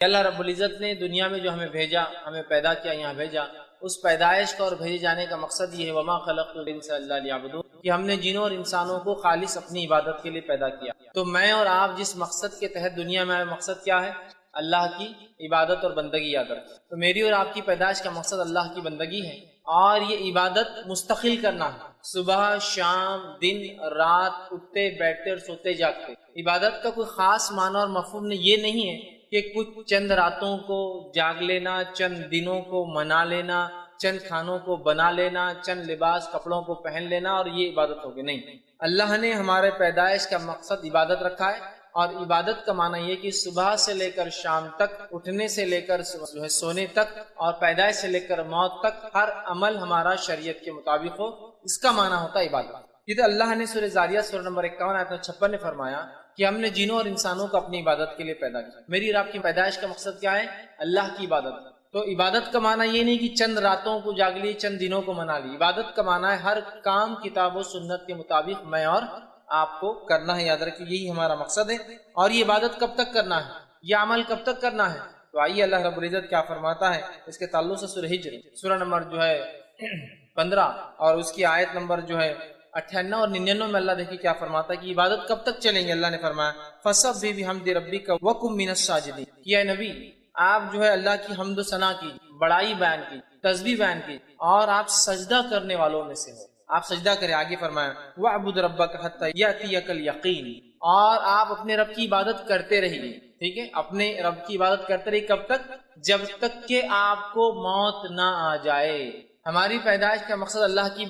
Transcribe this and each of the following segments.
کہ اللہ رب العزت نے دنیا میں جو ہمیں بھیجا، ہمیں پیدا کیا، یہاں بھیجا، اس پیدائش کا اور بھیجے جانے کا مقصد یہ ہے وما خلقت الجن الا لیعبدون، کہ ہم نے جنوں اور انسانوں کو خالص اپنی عبادت کے لیے پیدا کیا۔ تو میں اور آپ جس مقصد کے تحت دنیا میں آئے، مقصد کیا ہے؟ اللہ کی عبادت اور بندگی یاد رکھیں۔ تو میری اور آپ کی پیدائش کا مقصد اللہ کی بندگی ہے، اور یہ عبادت مستقل کرنا ہے، صبح شام دن رات، اٹھتے بیٹھتے اور سوتے جاگتے۔ عبادت کا کوئی خاص معنی اور مفہوم یہ نہیں ہے کہ کچھ چند راتوں کو جاگ لینا، چند دنوں کو منا لینا، چند کھانوں کو بنا لینا، چند لباس کپڑوں کو پہن لینا اور یہ عبادت ہوگی۔ نہیں، اللہ نے ہمارے پیدائش کا مقصد عبادت رکھا ہے، اور عبادت کا معنی یہ کہ صبح سے لے کر شام تک، اٹھنے سے لے کر سونے تک، اور پیدائش سے لے کر موت تک ہر عمل ہمارا شریعت کے مطابق ہو، اس کا معنی ہوتا ہے عبادت۔ یہ تو اللہ نے سورہ زاریات سورہ نمبر 51 آیت 56 نے فرمایا کہ ہم نے جنوں اور انسانوں کو اپنی عبادت کے لیے پیدا کیا۔ میری اور آپ کی پیدائش کا مقصد کیا ہے؟ اللہ کی عبادت۔ تو عبادت کا معنی یہ نہیں کہ چند راتوں کو جاگ لی، چند دنوں کو منا لی۔ عبادت کا معنی ہے ہر کام کتاب و سنت کے مطابق میں اور آپ کو کرنا ہے۔ یاد رکھیے یہی ہمارا مقصد ہے۔ اور یہ عبادت کب تک کرنا ہے؟ یہ عمل کب تک کرنا ہے؟ تو آئیے اللہ رب العزت کیا فرماتا ہے اس کے تعلق سے سورہ ہجر سورہ نمبر 15 اور اس کی آیت نمبر 98 اور 99 میں اللہ دیکھیے کیا فرماتا ہے کہ عبادت کب تک چلیں گے۔ اللہ نے فرمایا فَسَبِّحْ بِحَمْدِ رَبِّكَ وَكُن مِّنَ السَّاجِدِينَ، کہ اے نبی آپ اللہ کی حمد و ثنا کی، بڑائی بیان کی، تسبیح بیان کی، اور آپ سجدہ کرنے والوں میں سے ہو۔ آپ سجدہ کریں۔ آگے فرمایا وَاعْبُدْ رَبَّكَ حَتَّى يَأْتِيَكَ الْيَقِينُ، اور آپ اپنے رب کی عبادت کرتے رہیے۔ ٹھیک ہے، اپنے رب کی عبادت کرتے رہیے کب تک؟ جب تک کہ آپ کو موت نہ آ جائے۔ ہماری پیدائش کا مقصد اللہ کی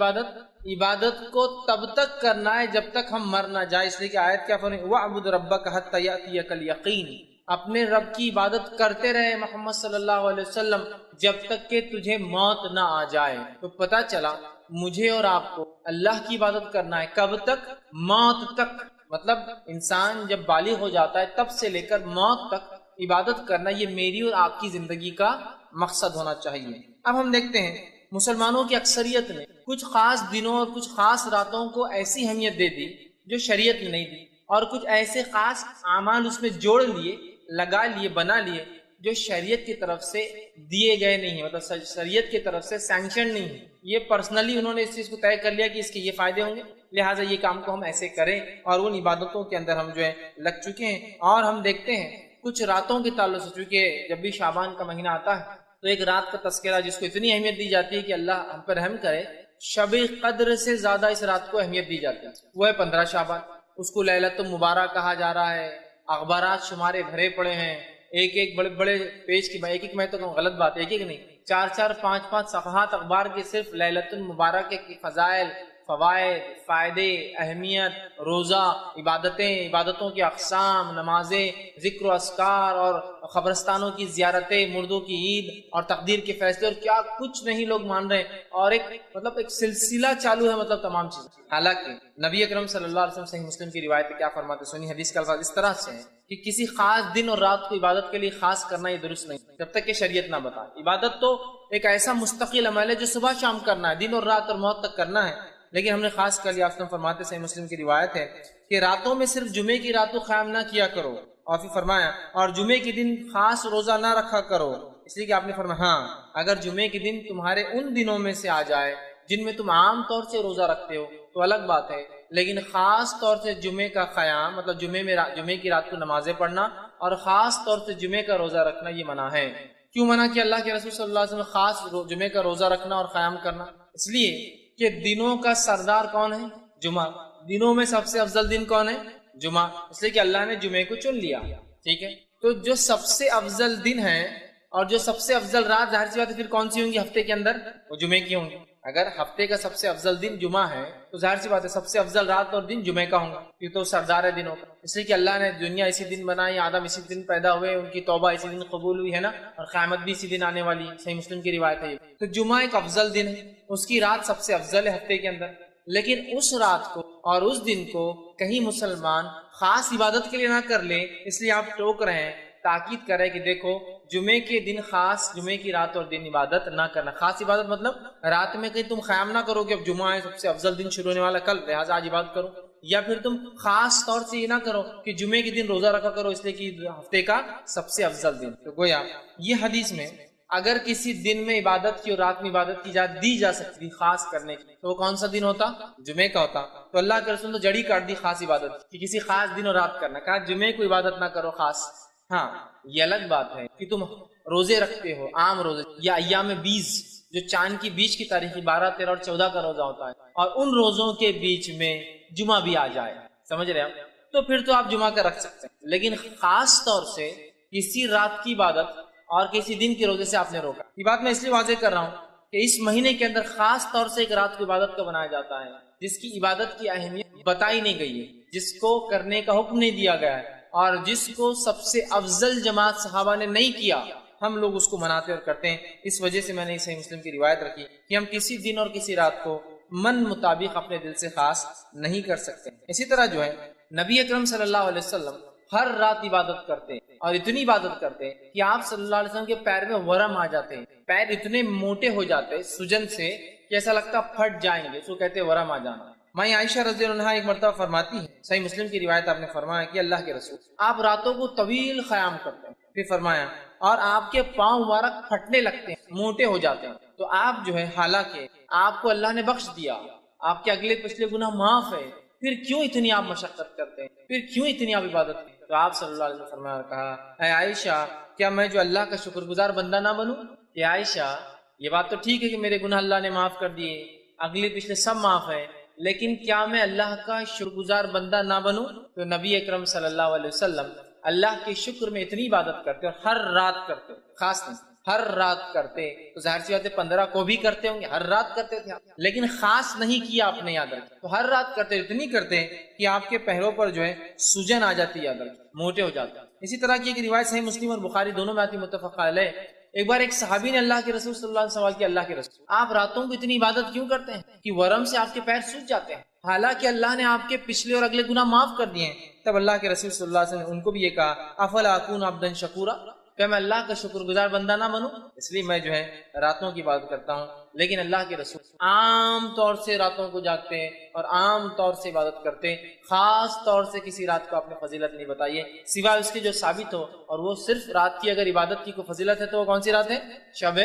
عبادت کو تب تک کرنا ہے جب تک ہم مر نہ جائے۔ اس لیے کہ آیت کیا فرمائی وَاعْبُدْ رَبَّكَ حَتَّى يَأْتِيَكَ الْيَقِينُ، اپنے رب کی عبادت کرتے رہے محمد صلی اللہ علیہ وسلم جب تک کہ تجھے موت نہ آ جائے۔ تو پتہ چلا مجھے اور آپ کو اللہ کی عبادت کرنا ہے کب تک؟ موت تک۔ مطلب انسان جب بالغ ہو جاتا ہے تب سے لے کر موت تک عبادت کرنا، یہ میری اور آپ کی زندگی کا مقصد ہونا چاہیے۔ اب ہم دیکھتے ہیں مسلمانوں کی اکثریت نے کچھ خاص دنوں اور کچھ خاص راتوں کو ایسی اہمیت دے دی جو شریعت میں نہیں دی، اور کچھ ایسے خاص اعمال اس میں جوڑ لیے، لگا لیے، بنا لیے جو شریعت کی طرف سے دیے گئے نہیں ہیں، مطلب شریعت کی طرف سے سینکشن نہیں ہے۔ یہ پرسنلی انہوں نے اس چیز کو طے کر لیا کہ اس کے یہ فائدے ہوں گے، لہٰذا یہ کام کو ہم ایسے کریں، اور ان عبادتوں کے اندر ہم لگ چکے ہیں۔ اور ہم دیکھتے ہیں کچھ راتوں کے تعلق سے، چونکہ جب بھی شعبان کا مہینہ آتا ہے تو ایک رات کا تذکرہ جس کو اتنی اہمیت دی جاتی ہے کہ اللہ ہم پر رحم کرے، شب قدر سے زیادہ اس رات کو اہمیت دی جاتی ہے، وہ ہے 15 شعبان۔ اس کو لیلۃ المبارک کہا جا رہا ہے۔ اخبارات شمارے بھرے پڑے ہیں، ایک بڑے بڑے پیج کی، ایک میں تو غلط بات ہے، ایک نہیں، 4 5 صفحات اخبار کے صرف لیلۃ المبارک کے فضائل، فوائد، فائدے، اہمیت، روزہ، عبادتوں کی اقسام، نمازیں، ذکر و اذکار اور قبرستانوں کی زیارتیں، مردوں کی عید اور تقدیر کے فیصلے، اور کیا کچھ نہیں لوگ مان رہے ہیں، اور ایک سلسلہ چالو ہے، تمام چیزیں۔ حالانکہ نبی اکرم صلی اللہ علیہ وسلم صحیح مسلم کی روایت میں کیا فرماتے ہیں؟ سنی حدیث کا الفاظ اس طرح سے ہے کہ کسی خاص دن اور رات کو عبادت کے لیے خاص کرنا یہ درست نہیں جب تک کہ شریعت نہ بتائے۔ عبادت تو ایک ایسا مستقل عمل ہے جو صبح شام کرنا ہے، دن اور رات اور موت تک کرنا ہے، لیکن ہم نے خاص کر لیا۔ آپ فرماتے صحیح مسلم کی روایت ہے کہ راتوں میں صرف جمعے کی رات کو قیام نہ کیا کرو، اور پھر فرمایا اور جمعے کے دن خاص روزہ نہ رکھا کرو، اس لیے کہ آپ نے فرمایا ہاں اگر جمعے کے دن تمہارے ان دنوں میں سے آ جائے جن میں تم عام طور سے روزہ رکھتے ہو تو الگ بات ہے، لیکن خاص طور سے جمعے کا قیام، مطلب جمعے کی رات کو نمازیں پڑھنا اور خاص طور سے جمعے کا روزہ رکھنا یہ منع ہے۔ کیوں منع کیا اللہ کے رسول صلی اللہ علیہ وسلم خاص جمعے کا روزہ رکھنا اور قیام کرنا؟ اس لیے کہ دنوں کا سردار کون ہے؟ جمعہ۔ دنوں میں سب سے افضل دن کون ہے؟ جمعہ، اس لیے کہ اللہ نے جمعے کو چن لیا۔ ٹھیک ہے، تو جو سب سے افضل دن ہے اور جو سب سے افضل رات، ظاہر سی بات ہے پھر کون سی ہوں گی ہفتے کے اندر؟ وہ جمعے کی ہوں گی۔ اگر ہفتے کا سب سے افضل دن جمعہ ہے تو ظاہر سی بات ہے سب سے افضل رات اور دن جمعے کا ہوں گا، یہ تو سردار ہے دنوں کا۔ اس لیے کہ اللہ نے دنیا اسی دن بنائی، آدم اسی دن پیدا ہوئے، ان کی توبہ اسی دن قبول ہوئی ہے نا، اور قیامت بھی اسی دن آنے والی ہے، صحیح مسلم کی روایت ہے۔ تو جمعہ ایک افضل دن ہے، اس کی رات سب سے افضل ہے ہفتے کے اندر، لیکن اس رات کو اور اس دن کو کہیں مسلمان خاص عبادت کے لیے نہ کر لے، اس لیے آپ ٹوک رہے ہیں، تاکید کرے کہ دیکھو جمعے کے دن خاص، جمعے کی رات اور دن عبادت نہ کرنا۔ خاص عبادت مطلب رات میں کہیں تم قیام نہ کرو کہ اب جمعہ ہے، سب سے افضل دن شروع ہونے والا کل، لہٰذا آج عبادت کرو، یا پھر تم خاص طور سے یہ نہ کرو کہ جمعے کے دن روزہ رکھا کرو اس لیے کہ ہفتے کا سب سے افضل دن. تو گویا یہ حدیث میں اگر کسی دن میں عبادت کی اور رات میں عبادت کی دی جا سکتی تھی خاص کرنے کی تو وہ کون سا دن ہوتا؟ جمعے کا ہوتا. تو اللہ کے رسول نے جڑی کاٹ دی خاص عبادت کہ کسی خاص دن اور رات کرنا. کہا جمعے کو عبادت نہ کرو خاص. ہاں یہ الگ بات ہے کہ تم روزے رکھتے ہو عام روزے یا ایام 20 جو چاند کی بیچ کی تاریخ 12 13 اور 14 کا روزہ ہوتا ہے اور ان روزوں کے بیچ میں جمعہ بھی آ جائے, سمجھ رہے ہیں, تو پھر تو آپ جمعہ کا رکھ سکتے ہیں. لیکن خاص طور سے کسی رات کی عبادت اور کسی دن کے روزے سے آپ نے روکا. یہ بات میں اس لیے واضح کر رہا ہوں کہ اس مہینے کے اندر خاص طور سے ایک رات کی عبادت کا بنایا جاتا ہے جس کی عبادت کی اہمیت بتائی نہیں گئی ہے, جس کو کرنے کا حکم نہیں دیا گیا ہے اور جس کو سب سے افضل جماعت صحابہ نے نہیں کیا, ہم لوگ اس کو مناتے اور کرتے ہیں. اس وجہ سے میں نے صحیح مسلم کی روایت رکھی کہ ہم کسی دن اور کسی رات کو من مطابق اپنے دل سے خاص نہیں کر سکتے. اسی طرح جو ہے نبی اکرم صلی اللہ علیہ وسلم ہر رات عبادت کرتے اور اتنی عبادت کرتے کہ آپ صلی اللہ علیہ وسلم کے پیر میں ورم آ جاتے, پیر اتنے موٹے ہو جاتے سجن سے کہ ایسا لگتا پھٹ جائیں گے, اس کو کہتے ورم آ جانا. ماں عائشہ رضی اللہ عنہا ایک مرتبہ فرماتی ہے, صحیح مسلم کی روایت آپ نے فرمایا کہ اللہ کے رسول آپ راتوں کو طویل قیام کرتے ہیں. پھر فرمایا اور آپ کے پاؤں مبارک پھٹنے لگتے ہیں, موٹے ہو جاتے ہیں. تو آپ جو ہے حالانکہ آپ کو اللہ نے بخش دیا, آپ کے اگلے پچھلے گناہ معاف ہے, پھر کیوں اتنی آپ مشقت کرتے ہیں, پھر کیوں اتنی آپ عبادت کرتے ہیں؟ تو آپ صلی اللہ علیہ وسلم فرمایا اور کہا اے عائشہ کیا میں جو اللہ کا شکر گزار بندہ نہ بنوں؟ کہ عائشہ یہ بات تو ٹھیک ہے کہ میرے گناہ اللہ نے معاف کر دیے, اگلے پچھلے سب معاف ہے, لیکن کیا میں اللہ کا شکر گزار بندہ نہ بنوں؟ تو نبی اکرم صلی اللہ علیہ وسلم اللہ کے شکر میں اتنی عبادت کرتے اور ہر رات کرتے, خاص نہیں ہر رات کرتے. تو ظاہر سی بات ہے 15 کو بھی کرتے ہوں گے, ہر رات کرتے تھے لیکن خاص نہیں کیا آپ نے, یاد رکھیں. تو ہر رات کرتے, اتنی کرتے کہ آپ کے پہروں پر جو ہے سجن آ جاتی, یاد رکھیں, موٹے ہو جاتے. اسی طرح کی ایک روایت صحیح مسلم اور بخاری دونوں میں آتی متفق علیہ. ایک بار ایک صحابی نے اللہ کے رسول صلی اللہ علیہ وسلم سوال کیا, اللہ کے رسول آپ راتوں کو اتنی عبادت کیوں کرتے ہیں کہ ورم سے آپ کے پیر سوج جاتے ہیں, حالانکہ اللہ نے آپ کے پچھلے اور اگلے گناہ معاف کر دیے ہیں؟ تب اللہ کے رسول صلی اللہ علیہ وسلم نے ان کو بھی یہ کہا افلا اکون عبدا شکورا, کہ میں اللہ کا شکر گزار بندہ نہ بنوں, اس لیے میں جو ہے راتوں کی عبادت کرتا ہوں. لیکن اللہ کے رسول عام طور سے راتوں کو جاگتے ہیں اور عام طور سے عبادت کرتے, خاص طور سے کسی رات کو آپ نے فضیلت نہیں بتائی ہے سوائے اس کے جو ثابت ہو, اور وہ صرف رات کی اگر عبادت کی کوئی فضیلت ہے تو وہ کون سی رات ہے؟ شب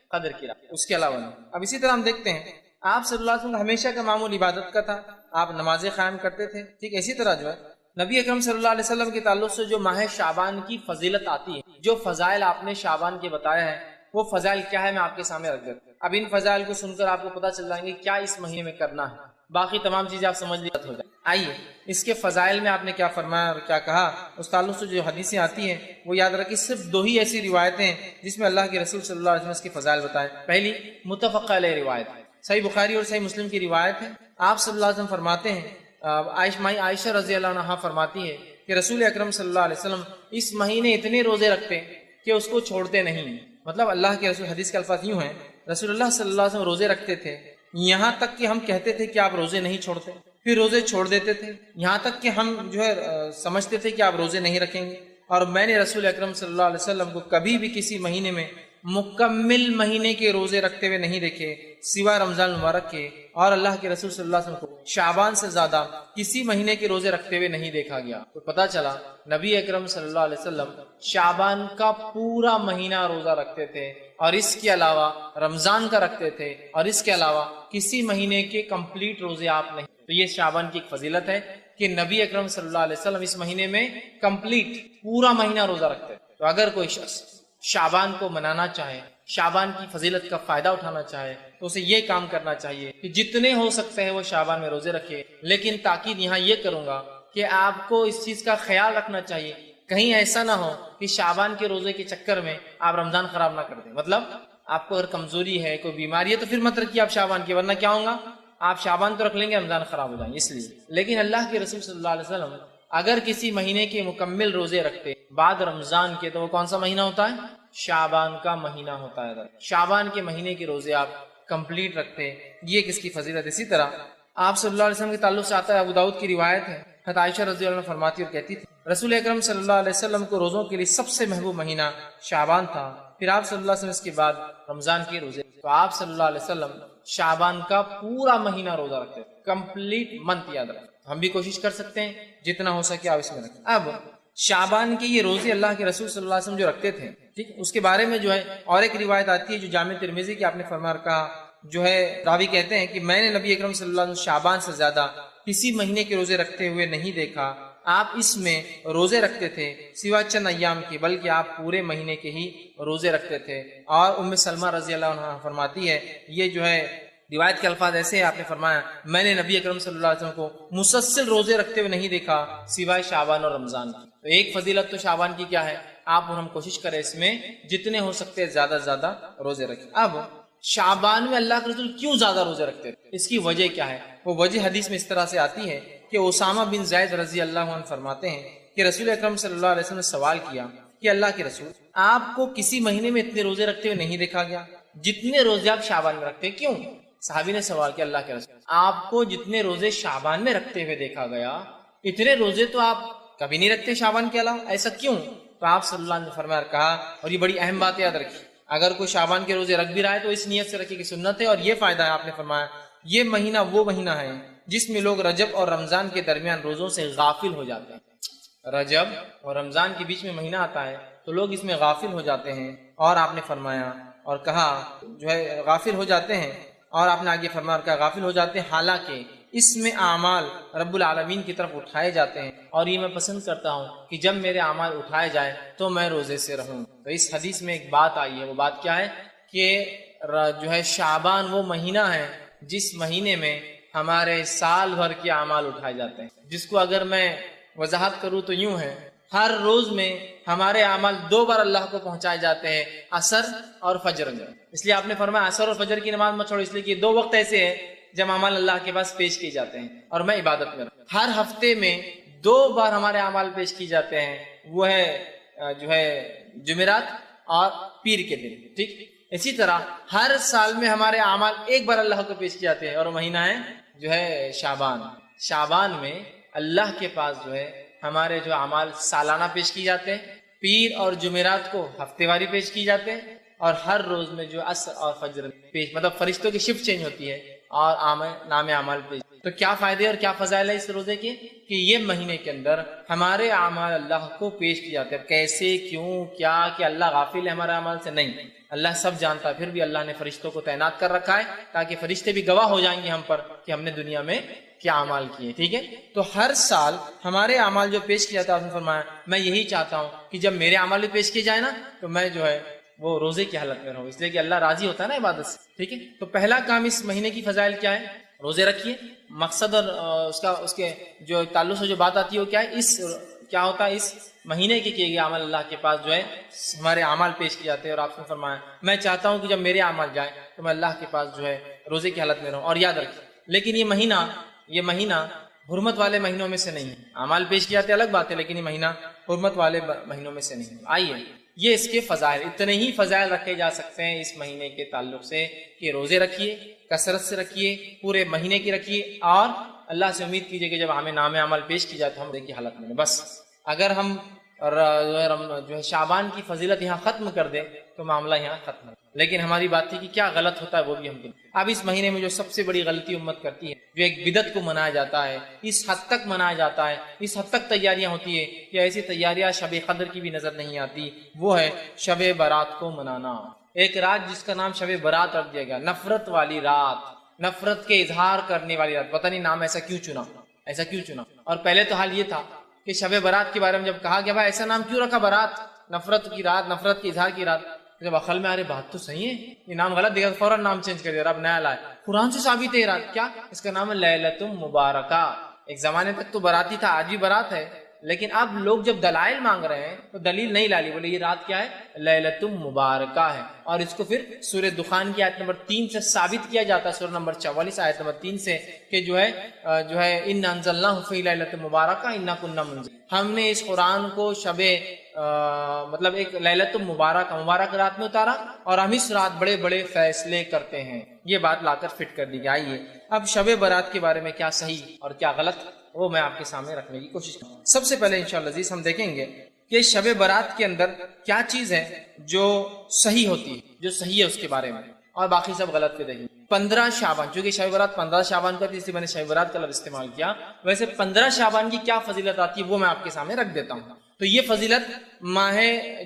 قدر کی رات, اس کے علاوہ نہیں. اب اسی طرح ہم دیکھتے ہیں آپ صلی اللہ علیہ وسلم ہمیشہ کا معمول عبادت کا تھا, آپ نمازیں قائم کرتے تھے. ٹھیک ہے, اسی طرح جو ہے نبی اکرم صلی اللہ علیہ وسلم کے تعلق سے جو ماہ شعبان کی فضیلت آتی ہے, جو فضائل آپ نے شعبان کے بتایا ہے وہ فضائل کیا ہے میں آپ کے سامنے رکھ دیتا ہوں. اب ان فضائل کو سن کر آپ کو پتہ چل جائیں گے کیا اس مہینے میں کرنا ہے, باقی تمام چیزیں آپ سمجھ لیے ہو جائیں. آئیے اس کے فضائل میں آپ نے کیا فرمایا اور کیا کہا, اس تعلق سے جو حدیثیں آتی ہیں وہ یاد رکھیں. صرف 2 ہی ایسی روایتیں ہیں جس میں اللہ کے رسول صلی اللہ علیہ وسلم اس کے فضائل بتائے. پہلی متفق علیہ روایت صحیح بخاری اور صحیح مسلم کی روایت ہے. آپ صلی اللہ علیہ وسلم فرماتے ہیں, عائشہ رضی اللہ عنہا فرماتی ہے کہ رسول اکرم صلی اللہ علیہ وسلم اس مہینے اتنے روزے رکھتے کہ اس کو چھوڑتے نہیں. مطلب اللہ کے رسول, حدیث کے الفاظ یوں ہیں, رسول اللہ صلی اللہ علیہ وسلم روزے رکھتے تھے یہاں تک کہ ہم کہتے تھے کہ آپ روزے نہیں چھوڑتے, پھر روزے چھوڑ دیتے تھے یہاں تک کہ ہم جو ہے سمجھتے تھے کہ آپ روزے نہیں رکھیں گے. اور میں نے رسول اکرم صلی اللہ علیہ وسلم کو کبھی بھی کسی مہینے میں مکمل مہینے کے روزے رکھتے ہوئے نہیں دیکھے سوائے رمضان المبارک کے, اور اللہ کے رسول صلی اللہ علیہ وسلم کو شعبان سے زیادہ کسی مہینے کے روزے رکھتے ہوئے نہیں دیکھا گیا. تو پتہ چلا نبی اکرم صلی اللہ علیہ وسلم شعبان کا پورا مہینہ روزہ رکھتے تھے اور اس کے علاوہ رمضان کا رکھتے تھے, اور اس کے علاوہ کسی مہینے کے کمپلیٹ روزے آپ نہیں. تو یہ شعبان کی ایک فضیلت ہے کہ نبی اکرم صلی اللہ علیہ وسلم اس مہینے میں کمپلیٹ پورا مہینہ روزہ رکھتے ہیں. تو اگر کوئی شخص شعبان کو منانا چاہے, شعبان کی فضیلت کا فائدہ اٹھانا چاہے, تو اسے یہ کام کرنا چاہیے کہ جتنے ہو سکتے ہیں وہ شعبان میں روزے رکھے. لیکن تاکید یہاں یہ کروں گا کہ آپ کو اس چیز کا خیال رکھنا چاہیے کہیں ایسا نہ ہو کہ شعبان کے روزے کے چکر میں آپ رمضان خراب نہ کر دیں. مطلب آپ کو اگر کمزوری ہے, کوئی بیماری ہے, تو پھر مت رکھیے آپ شعبان کی, ورنہ کیا ہوگا آپ شعبان تو رکھ لیں گے رمضان خراب ہو جائیں گے. اس لیے لیکن اللہ کے رسول صلی اللہ علیہ وسلم اگر کسی مہینے کے مکمل روزے رکھتے بعد رمضان کے, تو وہ کون سا مہینہ ہوتا ہے؟ شعبان کا مہینہ ہوتا ہے. شعبان کے مہینے کے روزے آپ کمپلیٹ رکھتے, یہ کس کی فضیلت. اسی طرح آپ صلی اللہ علیہ وسلم کے تعلق سے آتا ہے, ابو داؤد کی روایت ہے, حضرت عائشہ رضی اللہ عنہا فرماتی اور کہتی تھی رسول اکرم صلی اللہ علیہ وسلم کو روزوں کے لیے سب سے محبوب مہینہ شعبان تھا, پھر آپ صلی اللہ علیہ وسلم اس کے بعد رمضان کے روزے. تو آپ صلی اللہ علیہ وسلم شعبان کا پورا مہینہ روزہ رکھتے, کمپلیٹ منتھ, یاد رکھتے. ہم بھی کوشش کر سکتے ہیں جتنا ہو سکے آپ اس میں رکھیں۔ اب شعبان کے یہ روزے اللہ کے رسول صلی اللہ علیہ وسلم جو رکھتے تھے، ٹھیک، اس کے بارے میں جو ہے اور ایک روایت آتی ہے جو جامع ترمذی کی آپ نے فرما کہا، جو ہے راوی کہتے ہیں کہ میں نے نبی اکرم صلی اللہ علیہ وسلم شعبان سے زیادہ کسی مہینے کے روزے رکھتے ہوئے نہیں دیکھا، آپ اس میں روزے رکھتے تھے سوا چند ایام کے، بلکہ آپ پورے مہینے کے ہی روزے رکھتے تھے۔ اور ام سلمہ رضی اللہ عنہ فرماتی ہے، یہ جو ہے روایت کے الفاظ ایسے ہیں، آپ نے فرمایا میں نے نبی اکرم صلی اللہ علیہ وسلم کو مسلسل روزے رکھتے ہوئے نہیں دیکھا سوائے شعبان اور رمضان کی۔ تو ایک فضیلت تو شعبان کی کیا ہے، آپ اور ہم کوشش کریں اس میں جتنے ہو سکتے ہیں زیادہ سے زیادہ روزے رکھیں۔ اب شعبان میں اللہ کے رسول کیوں زیادہ روزے رکھتے تھے، اس کی وجہ کیا ہے؟ وہ وجہ حدیث میں اس طرح سے آتی ہے کہ اسامہ بن زید رضی اللہ عنہ فرماتے ہیں کہ رسول اکرم صلی اللہ علیہ وسلم نے سوال کیا کہ اللہ کے رسول، آپ کو کسی مہینے میں اتنے روزے رکھتے ہوئے نہیں دیکھا گیا جتنے روزے آپ شعبان میں رکھتے، کیوں؟ صحابی نے سوال کیا اللہ کے رسول، آپ کو جتنے روزے شعبان میں رکھتے ہوئے دیکھا گیا اتنے روزے تو آپ کبھی نہیں رکھتے شعبان کے علاوہ، ایسا کیوں؟ تو آپ صلی اللہ علیہ وسلم نے فرمایا، کہا، اور یہ بڑی اہم بات یاد رکھیے، اگر کوئی شعبان کے روزے رکھ بھی رہا ہے تو اس نیت سے رکھے کہ سنت ہے، اور یہ فائدہ ہے، آپ نے فرمایا یہ مہینہ وہ مہینہ ہے جس میں لوگ رجب اور رمضان کے درمیان روزوں سے غافل ہو جاتے ہیں۔ رجب اور رمضان کے بیچ میں مہینہ آتا ہے تو لوگ اس میں غافل ہو جاتے ہیں، اور آپ نے فرمایا اور کہا جو ہے غافل ہو جاتے ہیں، اور آپ نے آگے فرمایا کہا غافل ہو جاتے ہیں، حالانکہ اس میں اعمال رب العالمین کی طرف اٹھائے جاتے ہیں، اور یہ میں پسند کرتا ہوں کہ جب میرے اعمال اٹھائے جائیں تو میں روزے سے رہوں۔ تو اس حدیث میں ایک بات آئی ہے، وہ بات کیا ہے کہ جو ہے شعبان وہ مہینہ ہے جس مہینے میں ہمارے سال بھر کے اعمال اٹھائے جاتے ہیں، جس کو اگر میں وضاحت کروں تو یوں ہے، ہر روز میں ہمارے اعمال 2 بار اللہ کو پہنچائے جاتے ہیں، عصر اور فجر میں۔ اس لیے آپ نے فرمایا عصر اور فجر کی نماز مت چھوڑو، اس لیے کہ 2 وقت ایسے ہیں جب اعمال اللہ کے پاس پیش کیے جاتے ہیں اور میں عبادت میں رہوں۔ ہر ہفتے میں 2 بار ہمارے اعمال پیش کیے جاتے ہیں، وہ ہے جو ہے جمعرات اور پیر کے دن، ٹھیک۔ اسی طرح ہر سال میں ہمارے اعمال 1 بار اللہ کو پیش کیے جاتے ہیں، اور وہ مہینہ ہے جو ہے شعبان۔ شعبان میں اللہ کے پاس جو ہے ہمارے جو اعمال سالانہ پیش کیے جاتے ہیں، پیر اور جمعرات کو ہفتے واری پیش کیے جاتے ہیں، اور ہر روز میں جو عصر اور فجر پیش، مطلب فرشتوں کی شفٹ چینج ہوتی ہے اور نام اعمال پیش۔ تو کیا فائدے اور کیا فضائل ہے اس روزے کے کہ یہ مہینے کے اندر ہمارے اعمال اللہ کو پیش کیے جاتے ہیں۔ کیسے، کیوں، کیا کہ اللہ غافل ہے ہمارے اعمال سے؟ نہیں، اللہ سب جانتا ہے، پھر بھی اللہ نے فرشتوں کو تعینات کر رکھا ہے تاکہ فرشتے بھی گواہ ہو جائیں گے ہم پر کہ ہم نے دنیا میں کیا اعمال کیے، ٹھیک ہے۔ تو ہر سال ہمارے اعمال جو پیش کیا جاتا ہے، آپ نے فرمایا میں یہی چاہتا ہوں کہ جب میرے اعمال بھی پیش کیے جائیں نا تو میں جو ہے وہ روزے کی حالت میں رہوں، اس لیے کہ اللہ راضی ہوتا ہے نا عبادت سے، ٹھیک ہے۔ تو پہلا کام اس مہینے کی فضائل کیا ہے؟ روزے رکھیے۔ مقصد اور اس کے جو تعلق سے جو بات آتی ہے وہ کیا ہے، کیا ہوتا ہے اس مہینے کے کیے گئے عمل اللہ کے پاس جو ہے ہمارے اعمال پیش کیے جاتے ہیں، اور آپ نے فرمایا میں چاہتا ہوں کہ جب میرے اعمال جائیں تو میں اللہ کے پاس جو ہے روزے کی حالت میں رہوں۔ اور یاد رکھیے، لیکن یہ مہینہ حرمت والے مہینوں میں سے نہیں ہے۔ اعمال پیش کیے جاتے الگ بات ہے، لیکن یہ مہینہ حرمت والے مہینوں میں سے نہیں ہے۔ آئیے یہ اس کے فضائل، اتنے ہی فضائل رکھے جا سکتے ہیں اس مہینے کے تعلق سے کہ روزے رکھیے، کثرت سے رکھیے، پورے مہینے کی رکھیے، اور اللہ سے امید کیجیے کہ جب ہمیں نام عمل پیش کی جائے تو ہم دیکھیے حالت میں بس اگر ہم جو ہے شعبان کی فضیلت یہاں ختم کر دے تو معاملہ یہاں ختم ہے۔ لیکن ہماری بات تھی کہ کیا غلط ہوتا ہے وہ بھی ہم کو۔ اب اس مہینے میں جو سب سے بڑی غلطی امت کرتی ہے، جو ایک بدعت کو منایا جاتا ہے، اس حد تک منایا جاتا ہے، اس حد تک تیاریاں ہوتی ہے کہ ایسی تیاریاں شب قدر کی بھی نظر نہیں آتی، وہ ہے شب برات کو منانا۔ ایک رات جس کا نام شب برات رکھ دیا گیا، نفرت والی رات، نفرت کے اظہار کرنے والی رات، پتہ نہیں نام ایسا کیوں چنا۔ اور پہلے تو حال یہ تھا کہ شب برات کے بارے میں جب کہا گیا بھائی ایسا نام کیوں رکھا برات، نفرت کی رات، نفرت کے اظہار کی رات، جب عقل میں آ رہے بات تو صحیح ہے، یہ نام غلط دیا، فوراً نام چینج کر دیا، اب نیا لائے۔ قرآن سے ثابت ہے یہ رات، کیا اس کا نام ہے لیلۃ مبارکہ۔ ایک زمانے تک تو براتی تھا، آج بھی برات ہے، لیکن اب لوگ جب دلائل مانگ رہے ہیں تو دلیل نہیں لالی، بولے یہ رات کیا ہے، لیلۃ مبارکہ ہے، اور اس کو پھر سورہ دخان کی آیت نمبر 3 سے ثابت کیا جاتا ہے، سورہ نمبر 44 آیت نمبر 3 سے، کہ جو ہے انا انزلناہ فی لیلۃ مبارکہ انا کنا منذرین، ہم نے اس قرآن کو مطلب ایک لیلۃ مبارک رات میں اتارا، اور ہم اس رات بڑے بڑے فیصلے کرتے ہیں۔ یہ بات لا کر فٹ کر دی گئی۔ آئیے اب شب برات کے بارے میں کیا صحیح اور کیا غلط وہ میں آپ کے سامنے رکھنے کی کوشش کروں۔ سب سے پہلے انشاءاللہ عزیز ہم دیکھیں گے کہ شب برات کے اندر کیا چیز ہے جو صحیح ہوتی ہے، جو صحیح ہے اس کے بارے میں، اور باقی سب غلط فہمی ہیں۔ 15 شعبان، چونکہ شب برات 15 شعبان کا تھی اس لیے میں نے شب برات کا لفظ استعمال کیا، ویسے 15 شعبان کی کیا فضیلت آتی ہے وہ میں آپ کے سامنے رکھ دیتا ہوں۔ تو یہ فضیلت ماہ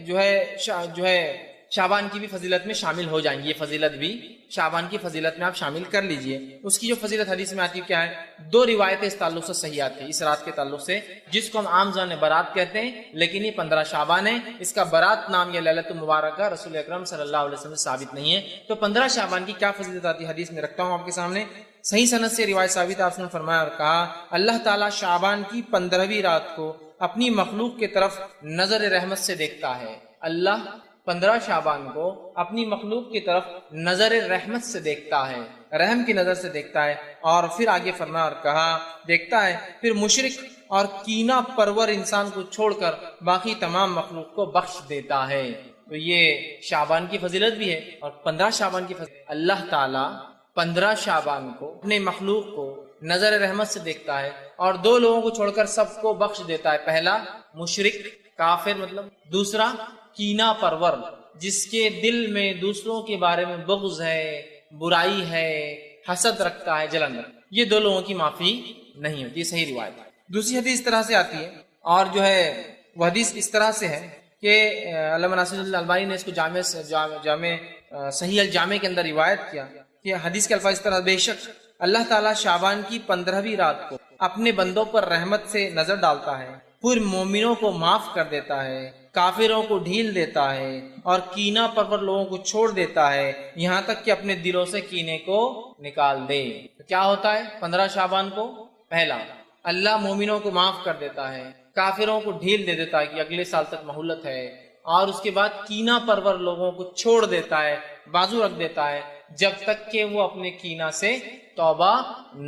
جو ہے شعبان کی بھی فضیلت میں شامل ہو جائیں گی، یہ فضیلت بھی شعبان کی فضیلت میں آپ شامل کر لیجئے۔ اس کی جو فضیلت حدیث میں آتی ہے کیا ہے؟ 2 روایتیں اس تعلق سے صحیح آتی ہیں، اس رات کے تعلق سے، جس کو ہم عام زبان میں برات کہتے ہیں، لیکن یہ 15 شعبان ہے، اس کا برات نام یا لیلۃ المبارکہ رسول اکرم صلی اللہ علیہ وسلم سے ثابت نہیں ہے۔ تو 15 شعبان کی کیا فضیلت آتی ہے حدیث میں رکھتا ہوں آپ کے سامنے۔ صحیح سند سے روایت ثابت، آپ نے فرمایا اور کہا اللہ تعالیٰ شعبان کی 15ویں رات کو اپنی مخلوق کے طرف نظر رحمت سے دیکھتا ہے۔ اللہ 15 شعبان کو اپنی مخلوق کی طرف نظر رحمت سے دیکھتا ہے، رحم کی نظر سے دیکھتا ہے، اور پھر آگے فرمایا اور کہا دیکھتا ہے پھر مشرک اور کینہ پرور انسان کو چھوڑ کر باقی تمام مخلوق کو بخش دیتا ہے۔ تو یہ شعبان کی فضیلت بھی ہے، اور 15 شعبان کی فضیلت، اللہ تعالیٰ 15 شعبان کو اپنے مخلوق کو نظر رحمت سے دیکھتا ہے اور 2 لوگوں کو چھوڑ کر سب کو بخش دیتا ہے۔ پہلا مشرک کافر، مطلب دوسرا کینہ پرور، جس کے دل میں دوسروں کے بارے میں بغض ہے، برائی ہے، حسد رکھتا ہے، جلن رکھتا ہے، یہ 2 لوگوں کی معافی نہیں ہوتی۔ یہ صحیح روایت ہے۔ دوسری حدیث اس طرح سے آتی ہے، اور جو ہے وہ حدیث اس طرح سے ہے کہ علامہ ناصر الالبانی نے اس کو جامع صحیح الجامع کے اندر روایت کیا کہ حدیث کے الفاظ اس طرح، بے شک اللہ تعالیٰ شعبان کی 15ویں رات کو اپنے بندوں پر رحمت سے نظر ڈالتا ہے، پھر مومنوں کو معاف کر دیتا ہے، کافروں کو ڈھیل دیتا ہے، اور کینہ پرور لوگوں کو چھوڑ دیتا ہے، یہاں تک کہ اپنے دلوں سے کینے کو نکال دے۔ تو کیا ہوتا ہے 15 شعبان کو؟ پہلا، اللہ مومنوں کو معاف کر دیتا ہے، کافروں کو ڈھیل دے دیتا ہے کہ اگلے سال تک مہلت ہے، اور اس کے بعد کینہ پرور لوگوں کو چھوڑ دیتا ہے، بازو رکھ دیتا ہے، جب تک کہ وہ اپنے کینہ سے توبہ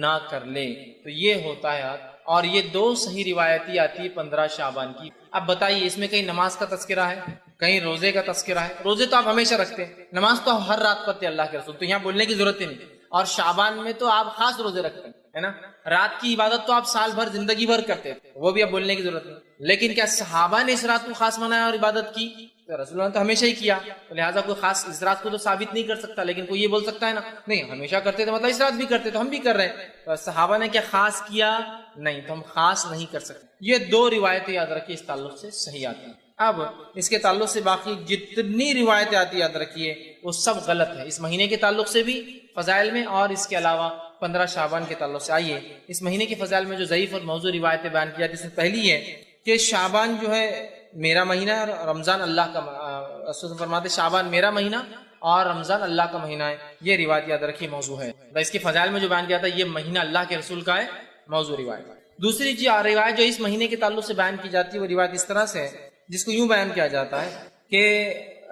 نہ کر لے۔ تو یہ ہوتا ہے، اور یہ 2 صحیح روایتی آتی ہے 15 شعبان کی۔ اب بتائیے اس میں کہیں نماز کا تذکرہ ہے، کہیں روزے کا تذکرہ ہے؟ روزے تو آپ ہمیشہ رکھتے ہیں، نماز تو ہر رات پڑھتے ہیں اللہ کے رسول، تو یہاں بولنے کی ضرورت ہی نہیں۔ اور شعبان میں تو آپ خاص روزے رکھتے ہیں، ہے نا؟ رات کی عبادت تو آپ سال بھر زندگی بھر کرتے تھے، وہ بھی اب بولنے کی ضرورت نہیں۔ لیکن کیا صحابہ نے اس رات کو خاص منایا اور عبادت کی؟ تو رسول اللہ نے تو ہمیشہ ہی کیا، تو لہٰذا کوئی خاص اس رات کو تو ثابت نہیں کر سکتا، لیکن کوئی یہ بول سکتا ہے نا نہیں ہمیشہ کرتے تھے، مطلب اس رات بھی کرتے تو ہم بھی کر رہے ہیں۔ تو صحابہ نے کیا خاص کیا؟ نہیں، تو ہم خاص نہیں کر سکتے۔ یہ 2 روایتیں یاد رکھیے اس تعلق سے صحیح آتی ہیں۔ اب اس کے تعلق سے باقی جتنی روایتیں آتی یاد رکھیے وہ سب غلط ہے، اس مہینے کے تعلق سے بھی فضائل میں، اور اس کے علاوہ 15 شعبان کے تعلق سے۔ آئیے اس مہینے کے فضائل میں جو ضعیف اور موضوع روایتیں بیان کی جاتی ہیں، اس میں پہلی ہے کہ شعبان جو ہے میرا مہینہ ہے اور رمضان اللہ کا، رسول فرماتے شعبان میرا مہینہ اور رمضان اللہ کا مہینہ ہے، یہ روایت یاد رکھیے موضوع ہے۔ اس کے فضائل میں جو بیان کیا تھا یہ مہینہ اللہ کے رسول کا ہے، موضوع روایت۔ دوسری روایت جو اس مہینے کے تعلق سے بیان کی جاتی ہے وہ روایت اس طرح سے ہے، جس کو یوں بیان کیا جاتا ہے کہ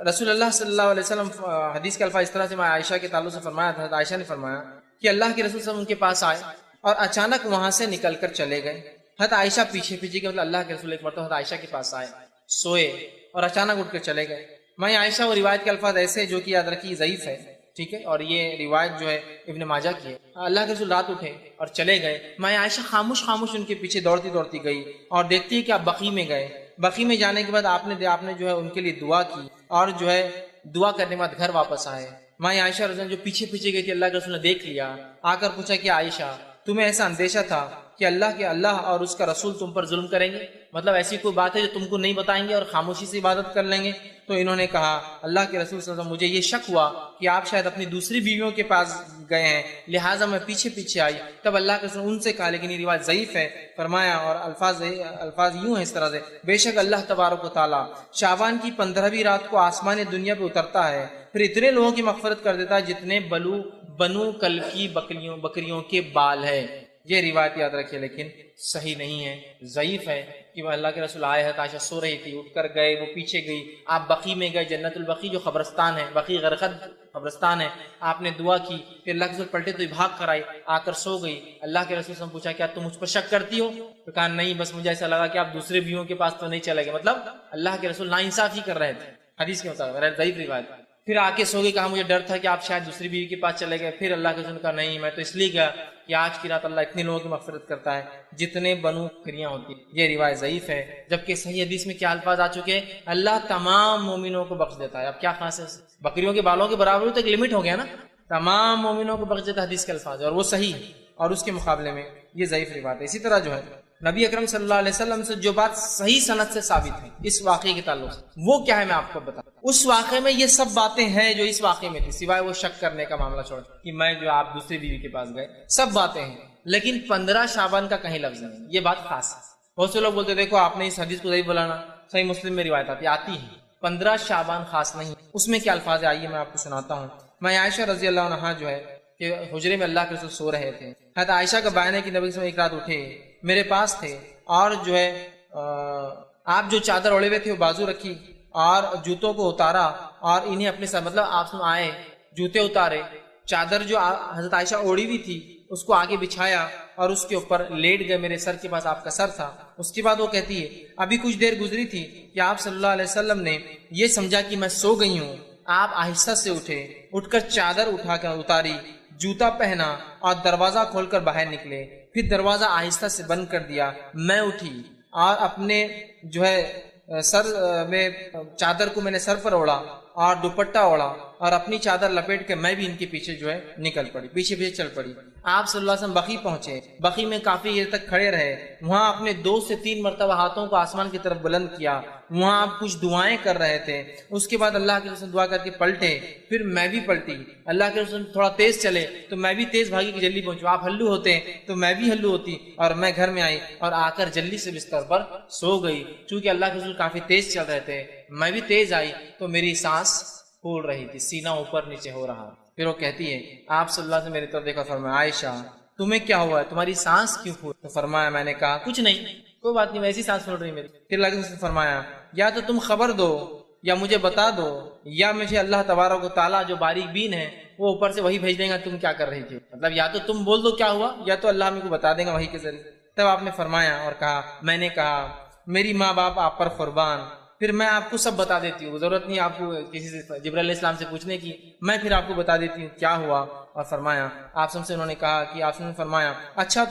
رسول اللہ صلی اللہ علیہ وسلم، حدیث کے الفاظ اس طرح سے میں عائشہ کے تعلق سے فرمایا تھا، عائشہ نے فرمایا کہ اللہ کے رسول صلی اللہ علیہ وسلم ان کے پاس آئے اور اچانک وہاں سے نکل کر چلے گئے۔ حضرت عائشہ پیچھے کے مطلب اللہ کے رسول ایک مرتبہ حضرت عائشہ کے پاس آئے، سوئے اور اچانک اٹھ کر چلے گئے۔ میں عائشہ وہ روایت کے الفاظ ایسے جو کہ یاد رکھیے ضعیف ہے، ٹھیک ہے، اور یہ روایت جو ہے ابن ماجہ کی ہے۔ اللہ کے رسول رات اٹھے اور چلے گئے، میں عائشہ خاموش ان کے پیچھے دوڑتی گئی اور دیکھتی ہے کہ آپ بقیع میں گئے۔ بقیع میں جانے کے بعد آپ نے جو ہے ان کے لیے دعا کی، اور جو ہے دعا کرنے کے بعد گھر واپس آئے۔ میں عائشہ رضی اللہ عنہا جو پیچھے گئی تھی، اللہ کے رسول نے دیکھ لیا، آ کر پوچھا کہ عائشہ تمہیں ایسا اندیشہ تھا کہ اللہ اور اس کا رسول تم پر ظلم کریں گے؟ مطلب ایسی کوئی بات ہے جو تم کو نہیں بتائیں گے اور خاموشی سے عبادت کر لیں گے؟ تو انہوں نے کہا اللہ کے رسول صلی اللہ علیہ وسلم مجھے یہ شک ہوا کہ آپ شاید اپنی دوسری بیویوں کے پاس گئے ہیں، لہٰذا میں پیچھے آئی۔ تب اللہ کے رسول ان سے کہا، لیکن یہ روایت ضعیف ہے، فرمایا اور الفاظ یوں ہیں اس طرح سے، بے شک اللہ تبارک و تعالیٰ شعبان کی 15ویں رات کو آسمان دنیا پہ اترتا ہے، پھر اتنے لوگوں کی مغفرت کر دیتا ہے جتنے بنو کل کی بکریوں کے بال ہے۔ یہ روایت یاد رکھیے لیکن صحیح نہیں ہے، ضعیف ہے، کہ وہ اللہ کے رسول آئے ہیں، عائشہ سو رہی تھی، اٹھ کر گئے، وہ پیچھے گئی، آپ بقیع میں گئے، جنت البقیع جو قبرستان ہے، بقیع غرقد قبرستان ہے، آپ نے دعا کی، پھر اللہ کے رسول پلٹے تو بھاگ کر آئی، آ کر سو گئی۔ اللہ کے رسول سے پوچھا کیا تم مجھ پر شک کرتی ہو؟ تو کہا نہیں، بس مجھے ایسا لگا کہ آپ دوسرے بیویوں کے پاس تو نہیں چلے گئے، مطلب اللہ کے رسول ناانصافی کر رہے تھے، حدیث کے مطابق ضعیف روایت۔ پھر آ کے سو گئے، کہا مجھے ڈر تھا کہ آپ شاید دوسری بیوی کے پاس چلے گئے. پھر اللہ کے رسول نے کہا نہیں، میں تو اس لیے گیا کہ آج کی رات اللہ اتنے لوگوں کی مغفرت کرتا ہے جتنے بنو بکریاں ہوتی ہیں. یہ روایت ضعیف ہے، جبکہ صحیح حدیث میں کیا الفاظ آ چکے ہیں، اللہ تمام مومنوں کو بخش دیتا ہے. اب کیا خاص ہے، بکریوں کے بالوں کے برابر تو ایک لمٹ ہو گیا نا، تمام مومنوں کو بخش دیتا حدیث کے الفاظ، اور وہ صحیح ہے، اور اس کے مقابلے میں یہ ضعیف روایت ہے. اسی طرح جو ہے نبی اکرم صلی اللہ علیہ وسلم سے جو بات صحیح سند سے ثابت ہے اس واقعے کے تعلق سے، وہ کیا ہے میں آپ کو بتا. اس واقعے میں یہ سب باتیں ہیں جو اس واقعے میں تھی، سوائے وہ شک کرنے کا معاملہ چھوڑ کہ میں جو آپ دوسری بیوی کے پاس گئے، سب باتیں ہیں. لیکن 15 شعبان کا کہیں لفظ نہیں، یہ بات خاص ہے. بہت سے لوگ بولتے دیکھو آپ نے اس حدیث کو صحیح بولانا، صحیح مسلم میں روایت آتی ہے. 15 شعبان خاص نہیں، اس میں کیا الفاظ آئیے میں آپ کو سناتا ہوں. میں عائشہ رضی اللہ عنہا جو ہے کہ حجرے میں اللہ کے رسول سو رہے تھے. حضرت عائشہ کا بیان ہے کہ نبی صلی اللہ علیہ وسلم ایک رات اٹھے، میرے پاس تھے، اور جو ہے آپ جو چادر اوڑے ہوئے تھے وہ بازو رکھی اور جوتوں کو اتارا اور انہیں اپنے ساتھ، مطلب آپ آئے، جوتے اتارے، چادر جو حضرت عائشہ اوڑی ہوئی تھی اس کو آگے بچھایا اور اس کے اوپر لیٹ گئے، میرے سر کے پاس آپ کا سر تھا. اس کے بعد وہ کہتی ہے ابھی کچھ دیر گزری تھی کہ آپ صلی اللہ علیہ وسلم نے یہ سمجھا کہ میں سو گئی ہوں. آپ آہستہ سے اٹھے، اٹھ کر چادر اٹھا کر اتاری، جوتا پہنا اور دروازہ کھول کر باہر نکلے. پھر دروازہ آہستہ سے بند کر دیا. میں اٹھی اور اپنے جو ہے سر میں چادر کو میں نے سر پر اوڑا اور دوپٹہ اوڑا اور اپنی چادر لپیٹ کے میں بھی ان کے پیچھے جو ہے نکل پڑی، پیچھے چل پڑی. آپ صلی اللہ علیہ وسلم بقی پہنچے، بقی میں کافی دیر تک کھڑے رہے. وہاں اپنے 2 سے 3 مرتبہ ہاتھوں کو آسمان کی طرف بلند کیا. وہاں آپ کچھ دعائیں کر رہے تھے. اس کے بعد اللہ کے رسول دعا کر کے پلٹے. پھر میں بھی پلٹی. اللہ کے رسول تھوڑا تیز چلے تو میں بھی تیز بھاگی کہ جلدی پہنچوں. آپ ہلو ہوتے تو میں بھی ہلو ہوتی اور میں گھر میں آئی اور آ کر جلدی سے بستر پر سو گئی. چونکہ اللہ کے رسول کافی تیز چل رہے تھے، میں بھی تیز آئی تو میری سانس پھول رہی تھی، سینہ اوپر نیچے ہو رہا. پھر وہ کہتی ہے آپ صلی اللہ علیہ وسلم میری طرف دیکھا، فرمایا عائشہ تمہیں کیا ہوا ہے، تمہاری سانس کیوں پھول؟ تو فرمایا میں نے کہا کچھ نہیں، کوئی بات نہیں، ویسی سانس پھول رہی میری. پھر اللہ کے رسول نے فرمایا یا تو تم خبر دو یا مجھے بتا دو یا مجھے اللہ تبارک و تعالیٰ جو باریک بین ہے وہ اوپر سے وہی بھیج دیں گا تم کیا کر رہی تھی. مطلب یا تو تم بول دو کیا ہوا یا تو اللہ ہم کو بتا دیں گا وہی کے ذریعے. تب آپ نے فرمایا اور کہا میں نے کہا میری ماں باپ آپ پر قربان، پھر میں آپ کو سب بتا دیتی ہوں، ضرورت نہیں آپ کو کسی سے جبرائیل علیہ السلام سے پوچھنے کی، میں پھر آپ کو بتا دیتی ہوں کیا ہوا. اور فرمایا آپ سے انہوں نے کہا کہ آپ نے فرمایا اچھا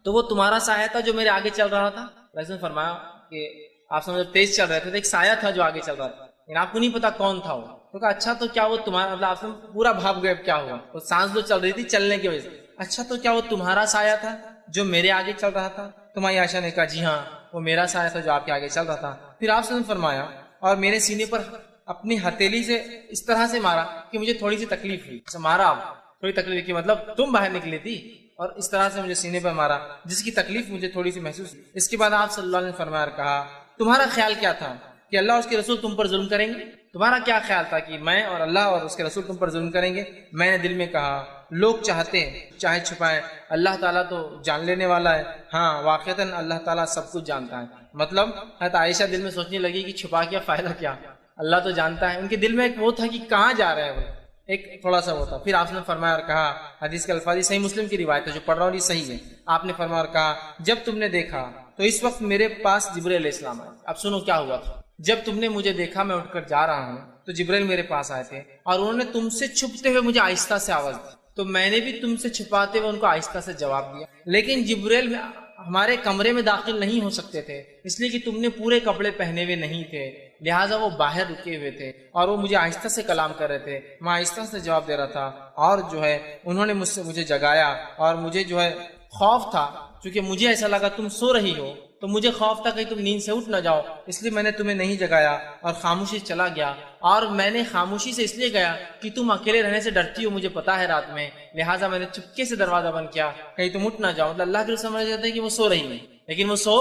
تو وہ تمہارا سایہ تھا جو میرے آگے چل رہا تھا. ویسے نے فرمایا کہ آپ سمجھو تیز چل رہے تھے تو ایک سایہ تھا جو آگے چل رہا تھا، لیکن آپ کو نہیں پتا کون تھا وہ. تو کہا اچھا تو کیا وہ تمہارا، مطلب آپ پورا بھاگ گئے کیا ہوا، وہ سانس جو چل رہی تھی چلنے کی وجہ سے. اچھا تو کیا وہ تمہارا سایہ تھا جو میرے آگے چل رہا تھا؟ تمہاری عائشہ نے کہا جی ہاں وہ میرا سایہ تھا جو آپ کے آگے چل رہا تھا. پھر آپ نے فرمایا اور میرے سینے پر اپنی ہتھیلی سے اس طرح سے مارا کہ مجھے تھوڑی سی تکلیف ہوئی. مارا آپ تھوڑی تکلیف کی، مطلب تم باہر نکلی تھی اور اس طرح سے مجھے سینے پر مارا جس کی تکلیف مجھے تھوڑی سی محسوس ہوئی. اس کے بعد آپ صلی اللہ علیہ وسلم نے فرمایا کہا تمہارا خیال کیا تھا کہ اللہ اور اس کے رسول تم پر ظلم کریں گے؟ تمہارا کیا خیال تھا کہ میں اور اللہ اور اس کے رسول تم پر ظلم کریں گے؟ میں نے دل میں کہا لوگ چاہتے ہیں چاہے چھپائیں، اللہ تعالیٰ تو جان لینے والا ہے. ہاں واقعتاً اللہ تعالیٰ سب کچھ جانتا ہے. مطلب حضرت عائشہ دل میں سوچنے لگی کہ چھپا کیا فائدہ کیا، اللہ تو جانتا ہے. ان کے دل میں ایک وہ تھا کہ کہاں جا رہے ہیں وہ، ایک تھوڑا سا وہ تھا. پھر آپ نے فرمایا اور کہا، حدیث کے الفاظ صحیح مسلم کی روایت ہے جو پڑھ رہا ہوں یہ صحیح ہے. آپ نے فرمایا اور کہا جب تم نے دیکھا تو اس وقت میرے پاس جبرائیل علیہ السلام آئے. اب سنو کیا ہوا تھا. جب تم نے مجھے دیکھا میں اٹھ کر جا رہا ہوں تو جبرائیل میرے پاس آئے تھے اور انہوں نے تم سے چھپتے ہوئے مجھے آہستہ سے آواز دی، تو میں نے بھی تم سے چھپاتے ہوئے ان کو آہستہ سے جواب دیا. لیکن جبرائیل ہمارے کمرے میں داخل نہیں ہو سکتے تھے اس لیے کہ تم نے پورے کپڑے پہنے ہوئے نہیں تھے، لہٰذا وہ باہر رکے ہوئے تھے اور وہ مجھے آہستہ سے کلام کر رہے تھے. میں آہستہ سے جواب دے رہا تھا اور جو ہے انہوں نے مجھے جگایا اور مجھے جو ہے خوف تھا، چونکہ مجھے ایسا لگا تم سو رہی ہو تو مجھے خوف تھا کہ تم نیند سے اٹھ نہ جاؤ، اس لیے میں نے تمہیں نہیں جگایا اور خاموشی چلا گیا. اور میں نے خاموشی سے اس لیے گیا کہ تم اکیلے رہنے سے ڈرتی ہو، مجھے پتا ہے رات میں، لہٰذا میں نے چپکے سے دروازہ بند کیا کہیں تم اٹھ نہ جاؤ. مطلب اللہ کے رسول سمجھ جاتے ہیں کہ وہ سو رہی ہے لیکن وہ سو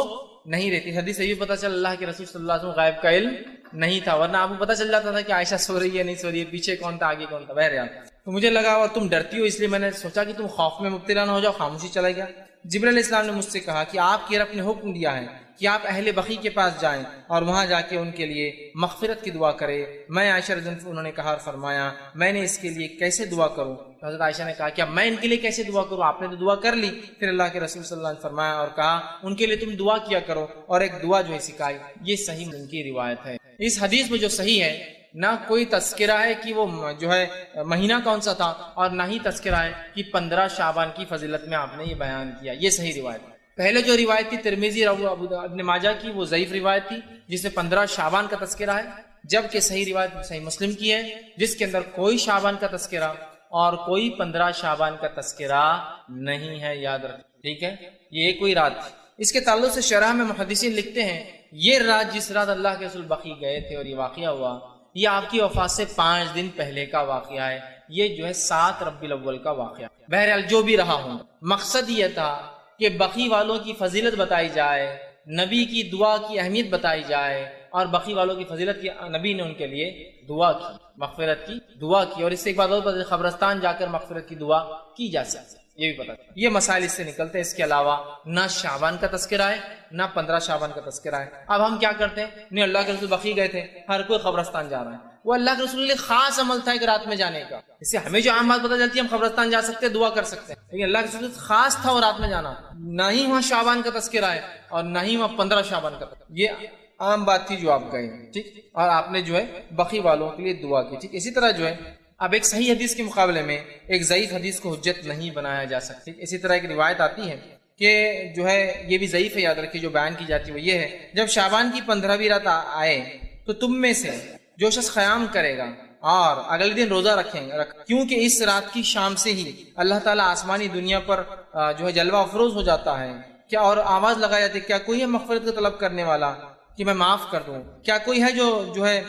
نہیں رہتی. حدیث سے یہ پتا چل اللہ کے رسول صلی اللہ علیہ وسلم غائب کا علم نہیں تھا، ورنہ آپ کو پتا چل جاتا تھا کہ عائشہ سو رہی ہے نہیں سو رہی ہے، پیچھے کون تھا آگے کون تھا. بہرحال تو مجھے لگا اور تم ڈرتی ہو اس لیے میں نے سوچا کہ تم خوف میں مبتلا نہ ہو جاؤ، خاموشی چلا گیا. جبرائیل علیہ السلام نے مجھ سے کہا کہ آپ کے رب نے حکم دیا ہے کہ آپ اہل بقی کے پاس جائیں اور وہاں جا کے ان کے لیے مغفرت کی دعا کرے. میں عائشہ رضی اللہ عنہا انہوں نے کہا اور فرمایا میں نے اس کے لیے کیسے دعا کروں؟ حضرت عائشہ نے کہا کیا میں ان کے لیے کیسے دعا کروں؟ آپ نے تو دعا کر لی. پھر اللہ کے رسول صلی اللہ علیہ وسلم نے فرمایا اور کہا ان کے لیے تم دعا کیا کرو اور ایک دعا جو ہے سکھائی. یہ صحیح ان کی روایت ہے. اس حدیث میں جو صحیح ہے نہ کوئی تذکرہ ہے کہ وہ جو ہے مہینہ کون سا تھا، اور نہ ہی تذکرہ ہے کہ 15 شعبان کی فضیلت میں آپ نے یہ بیان کیا. یہ صحیح روایت ہے. پہلے جو روایت تھی ترمذی ابن ماجہ کی، وہ ضعیف روایت تھی جس میں 15 شعبان کا تذکرہ ہے، جبکہ صحیح روایت صحیح مسلم کی ہے جس کے اندر کوئی شعبان کا تذکرہ اور کوئی 15 شعبان کا تذکرہ نہیں ہے. یاد رکھ، ٹھیک ہے. یہ کوئی رات تھی. اس کے تعلق سے شرح میں محدثین لکھتے ہیں یہ رات جس رات اللہ کے رسول بقیع گئے تھے اور یہ واقعہ ہوا، یہ آپ کی وفات سے 5 دن پہلے کا واقعہ ہے. یہ جو ہے 7 ربیع الاول کا واقعہ. بہرحال جو بھی رہا ہوں، مقصد یہ تھا کہ بقیع والوں کی فضیلت بتائی جائے، نبی کی دعا کی اہمیت بتائی جائے، اور بقیع والوں کی فضیلت کی نبی نے ان کے لیے دعا کی، مغفرت کی دعا کی. اور اس سے ایک بات اور، قبرستان جا کر مغفرت کی دعا کی جا سکتی، یہ بھی پتہ. یہ مسائل اس سے نکلتے ہیں. اس کے علاوہ نہ شعبان کا تذکرہ ہے نہ 15 شعبان کا تذکرہ ہے. اب ہم کیا کرتے ہیں؟ نہیں، اللہ کے رسول بقیع گئے تھے، ہر کوئی قبرستان جا رہا ہے. وہ اللہ کے رسول کے خاص عمل تھا ایک رات میں جانے کا. اس سے ہمیں جو عام بات پتہ چلتی ہے، ہم قبرستان جا سکتے ہیں، دعا کر سکتے ہیں، لیکن اللہ کے رسول خاص تھا وہ رات میں جانا. نہ ہی وہاں شعبان کا تذکرہ ہے اور نہ ہی وہاں 15 شعبان کا تذکرہ. یہ عام بات تھی جو آپ گئے، ٹھیک، اور آپ نے جو ہے بقیع والوں کے لیے دعا کی. ٹھیک، اسی طرح جو ہے اب ایک صحیح حدیث کے مقابلے میں ایک ضعیف حدیث کو حجت نہیں بنایا جا سکتی. اسی طرح ایک روایت آتی ہے کہ جو ہے یہ بھی ضعیف ہے، یاد رکھیے، جو بیان کی جاتی ہے وہ یہ ہے، جب شعبان کی 15ویں رات آئے تو تم میں سے جو شخص قیام کرے گا اور اگلے دن روزہ رکھیں گا، کیونکہ اس رات کی شام سے ہی اللہ تعالیٰ آسمانی دنیا پر جو ہے جلوہ افروز ہو جاتا ہے. کیا اور آواز لگائی جاتی ہے، کیا کوئی ہے مغفرت کا طلب کرنے والا کہ میں معاف کر دوں؟ کیا کوئی ہے جو ہے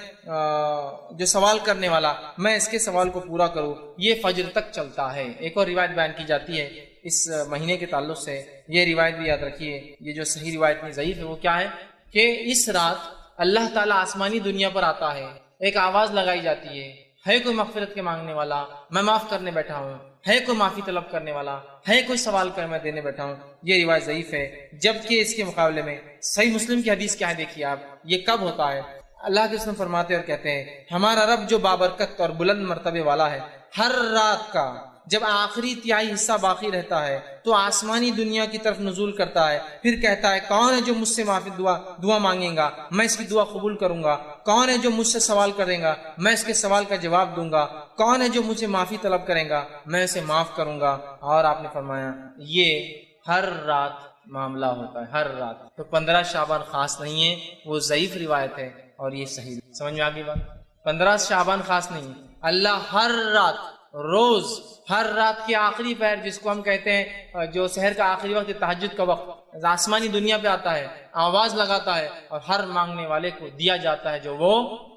جو سوال کرنے والا، میں اس کے سوال کو پورا کروں؟ یہ فجر تک چلتا ہے. ایک اور روایت بیان کی جاتی ہے اس مہینے کے تعلق سے، یہ روایت بھی یاد رکھیے، یہ جو صحیح روایت میں ضعیف ہے وہ کیا ہے کہ اس رات اللہ تعالیٰ آسمانی دنیا پر آتا ہے، ایک آواز لگائی جاتی ہے کوئی مغفرت کے مانگنے والا، میں معاف کرنے بیٹھا ہوں، ہے کوئی معافی طلب کرنے والا، ہے کوئی سوال کر میں دینے بیٹھا ہوں. یہ روایت ضعیف ہے، جبکہ اس کے مقابلے میں صحیح مسلم کی حدیث کیا ہے دیکھیے آپ. یہ کب ہوتا ہے؟ اللہ کے رسول فرماتے اور کہتے ہیں ہمارا رب جو بابرکت اور بلند مرتبے والا ہے، ہر رات کا جب آخری تہائی حصہ باقی رہتا ہے تو آسمانی دنیا کی طرف نزول کرتا ہے، پھر کہتا ہے کون ہے جو مجھ سے معافی دعا مانگے گا، میں اس کی دعا قبول کروں گا. کون ہے جو مجھ سے سوال کرے گا، میں اس کے سوال کا جواب دوں گا. کون ہے جو مجھ سے معافی طلب کرے گا، میں اسے معاف کروں گا. اور آپ نے فرمایا یہ ہر رات معاملہ ہوتا ہے، ہر رات. تو 15 شعبان خاص نہیں ہے، وہ ضعیف روایت ہے اور یہ صحیح. سمجھ میں آگئی بات؟ 15 شعبان خاص نہیں ہے. اللہ ہر رات، روز، ہر رات کے آخری پہر جس کو ہم کہتے ہیں جو سحر کا آخری وقت، تہجد کا وقت، آسمانی دنیا پہ آتا ہے، آواز لگاتا ہے اور ہر مانگنے والے کو دیا جاتا ہے جو وہ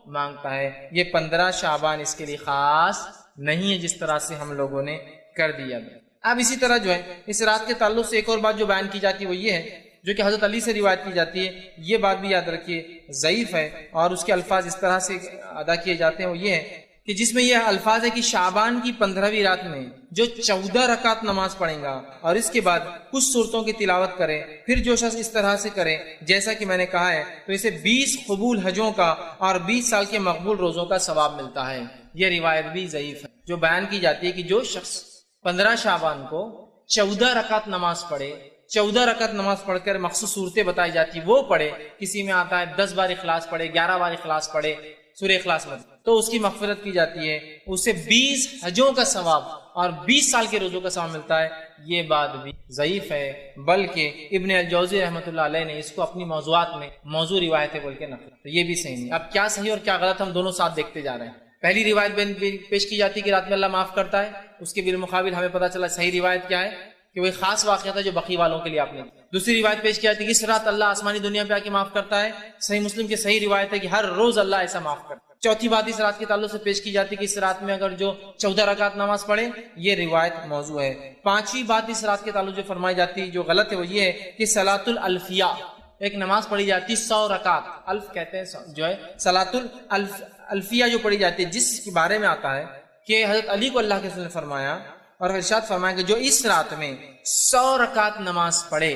مانگتا ہے. یہ 15 شعبان اس کے لیے خاص نہیں ہے جس طرح سے ہم لوگوں نے کر دیا. اب اسی طرح جو ہے اس رات کے تعلق سے ایک اور بات جو بیان کی جاتی ہے وہ یہ ہے، جو کہ حضرت علی سے روایت کی جاتی ہے. یہ بات بھی یاد رکھیے ضعیف ہے اور اس کے الفاظ اس طرح سے ادا کیے جاتے ہیں وہ یہ ہے کہ جس میں یہ الفاظ ہے کہ شعبان کی 15ویں رات میں جو 14 رکعت نماز پڑھیں گا اور اس کے بعد کچھ صورتوں کی تلاوت کرے، پھر جو شخص اس طرح سے کرے جیسا کہ میں نے کہا ہے تو اسے 20 قبول حجوں کا اور 20 سال کے مقبول روزوں کا ثواب ملتا ہے. یہ روایت بھی ضعیف ہے جو بیان کی جاتی ہے کہ جو شخص 15 شعبان کو 14 رکعت نماز پڑھے، 14 رکعت نماز پڑھ کر مخصوص صورتیں بتائی جاتی وہ پڑھے، کسی میں آتا ہے 10 بار اخلاص پڑھے، 11 بار اخلاص پڑھے، سورہ اخلاص میں، تو اس کی مغفرت کی جاتی ہے، اسے 20 حجوں کا ثواب اور 20 سال کے روزوں کا ثواب ملتا ہے. یہ بات بھی ضعیف ہے، بلکہ ابن الجوزی رحمۃ اللہ علیہ نے اس کو اپنی موضوعات میں موضوع روایتیں بول کے نقل، تو یہ بھی صحیح نہیں. اب کیا صحیح اور کیا غلط ہم دونوں ساتھ دیکھتے جا رہے ہیں. پہلی روایت پیش کی جاتی ہے کہ رات میں اللہ معاف کرتا ہے، اس کے بالمقابل ہمیں پتہ چلا صحیح روایت کیا ہے کہ وہ خاص واقعہ تھا جو بقیع والوں کے لیے آپ نے. دوسری روایت پیش کی جاتی ہے کہ اس رات اللہ آسمانی دنیا پہ آ کے معاف کرتا ہے. صحیح مسلم کی صحیح روایت ہے کہ ہر روز اللہ ایسا معاف کرتا ہے. چوتھی بات اس رات کے تعلق سے پیش کی جاتی ہے کہ اس رات میں اگر جو 14 رکعت نماز پڑھے، یہ روایت موضوع ہے. پانچویں بات اس رات کے تعلق جو فرمائی جاتی ہے جو غلط ہے وہ یہ ہے کہ صلاۃ الالفیہ، ایک نماز پڑھی جاتی 100 رکعت، الف کہتے ہیں جو ہے صلاۃ الالفیہ جو پڑھی جاتی ہے، جس کے بارے میں آتا ہے کہ حضرت علی کو اللہ کے رسول نے فرمایا اور ارشاد فرمایا کہ جو اس رات میں 100 رکعت نماز پڑھے،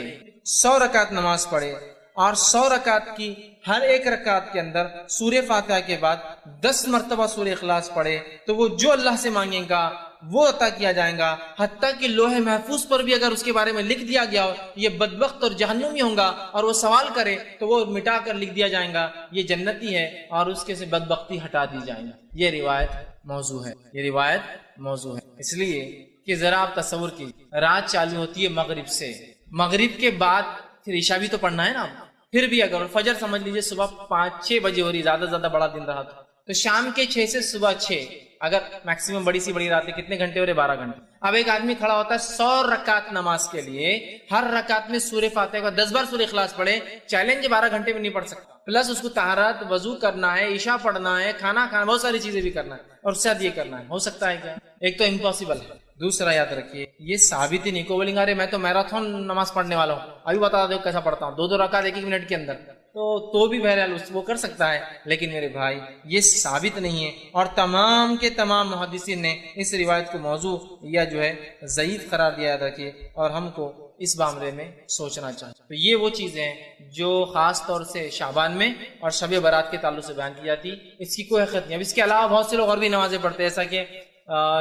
100 رکعت نماز پڑھے اور 100 رکعت کی ہر ایک رکعت کے اندر سورہ فاتحہ کے بعد 10 مرتبہ سورہ اخلاص پڑھے، تو وہ جو اللہ سے مانگے گا وہ عطا کیا جائے گا، حتیٰ کہ لوح محفوظ پر بھی اگر اس کے بارے میں لکھ دیا گیا ہو یہ بدبخت اور جہنمی ہوگا اور وہ سوال کرے تو وہ مٹا کر لکھ دیا جائے گا یہ جنتی ہے اور اس کے سے بدبختی ہٹا دی جائے گی۔ یہ روایت موضوع ہے، یہ روایت موضوع ہے، اس لیے کہ ذرا آپ تصور کیجیے رات چالو ہوتی ہے مغرب سے، مغرب کے بعد پھر عشاء بھی تو پڑھنا ہے نا، پھر بھی اگر فجر سمجھ لیجیے صبح 5-6 بجے ہو رہی، زیادہ سے زیادہ بڑا دن رہا تو شام کے 6 سے صبح 6، اگر میکسیمم بڑی سی بڑی رات ہے کتنے گھنٹے ہو رہے؟ 12 گھنٹے۔ اب ایک آدمی کھڑا ہوتا ہے 100 رکعت نماز کے لیے، ہر رکعت میں سورہ فاتحہ کا 10 بار سورہ اخلاص پڑھے، چیلنج 12 گھنٹے میں نہیں پڑھ سکتا، پلس اس کو طہارت، وضو کرنا ہے، عشاء پڑھنا ہے، کھانا کھانا، بہت ساری چیزیں بھی کرنا ہے اور ساتھ یہ کرنا ہے، ہو سکتا ہے کیا؟ ایک تو امپاسبل ہے، دوسرا یاد رکھیے یہ ثابت ہی نہیں کو بولیں گے ارے میں تو میراتھن نماز پڑھنے والا ہوں، ابھی بتا دو کیسا پڑھتا ہوں، 2 رکعت 1 منٹ کے اندر، تو بھی بہرحال وہ کر سکتا ہے، لیکن میرے بھائی یہ ثابت نہیں ہے، اور تمام کے تمام محدثین نے اس روایت کو موضوع یا جو ہے ضعیف قرار دیا، یاد رکھیے، اور ہم کو اس معاملے میں سوچنا چاہیے۔ تو یہ وہ چیزیں ہیں جو خاص طور سے شعبان میں اور شب برات کے تعلق سے بیان کی جاتی، اس کی کوئی حقیقت نہیں۔ اب اس کے علاوہ بہت سے لوگ اور بھی نمازیں پڑھتے ہیں، ایسا کہ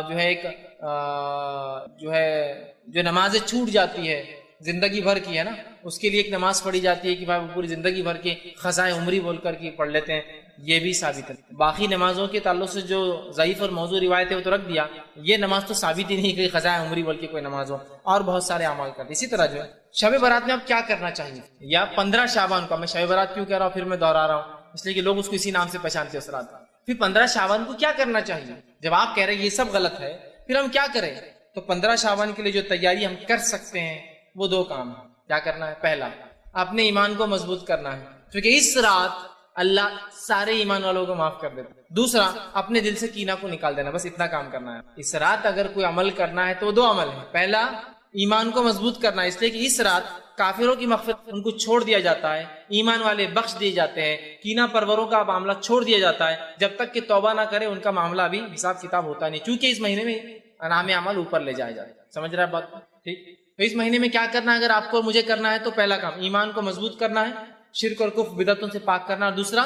جو ہے ایک جو نمازیں چھوٹ جاتی ہے زندگی بھر کی ہے نا، اس کے لیے ایک نماز پڑھی جاتی ہے کہ بھائی پوری زندگی بھر کے خزائے عمری بول کر کے پڑھ لیتے ہیں، یہ بھی ثابت ہے۔ باقی نمازوں کے تعلق سے جو ضعیف اور موضوع روایت ہے وہ تو رکھ دیا، یہ نماز تو ثابت ہی نہیں کہ خزائے عمری بول کے کوئی نماز ہو، اور بہت سارے اعمال کرتے۔ اسی طرح جو ہے شب برات میں اب کیا کرنا چاہیے، یا 15 شعبان کو، میں شب برات کیوں کہہ رہا ہوں پھر میں دوہرا رہا ہوں اس لیے کہ لوگ اس کو اسی نام سے پہچانتے ہیں، رات پھر 15 شعبان کو کیا کرنا چاہیے؟ جب آپ کہہ رہے ہیں یہ سب غلط ہے پھر ہم کیا کریں؟ تو 15 شعبان کے لیے جو تیاری ہم کر سکتے ہیں وہ 2 کام ہیں۔ کیا کرنا ہے؟ پہلا، اپنے ایمان کو مضبوط کرنا ہے، کیونکہ اس رات اللہ سارے ایمان والوں کو معاف کر دیتا ہے۔ دوسرا، اپنے دل سے کینہ کو نکال دینا، بس اتنا کام کرنا ہے۔ اس رات اگر کوئی عمل کرنا ہے تو 2 عمل ہیں۔ پہلا، ایمان کو مضبوط کرنا ہے، اس لیے کہ اس رات کافروں کی مغفرت ان کو چھوڑ دیا جاتا ہے، ایمان والے بخش دیے جاتے ہیں، کینہ پروروں کا معاملہ چھوڑ دیا جاتا ہے، جب تک کہ توبہ نہ کرے ان کا معاملہ بھی حساب کتاب ہوتا نہیں، چونکہ اس مہینے میں انعام عمل اوپر لے جائے جاتے ہیں۔ سمجھ رہا ہے بات؟ ٹھیک۔ تو اس مہینے میں کیا کرنا ہے اگر آپ کو مجھے کرنا ہے؟ تو پہلا کام ایمان کو مضبوط کرنا ہے، شرک اور کفر بدعتوں سے پاک کرنا، اور دوسرا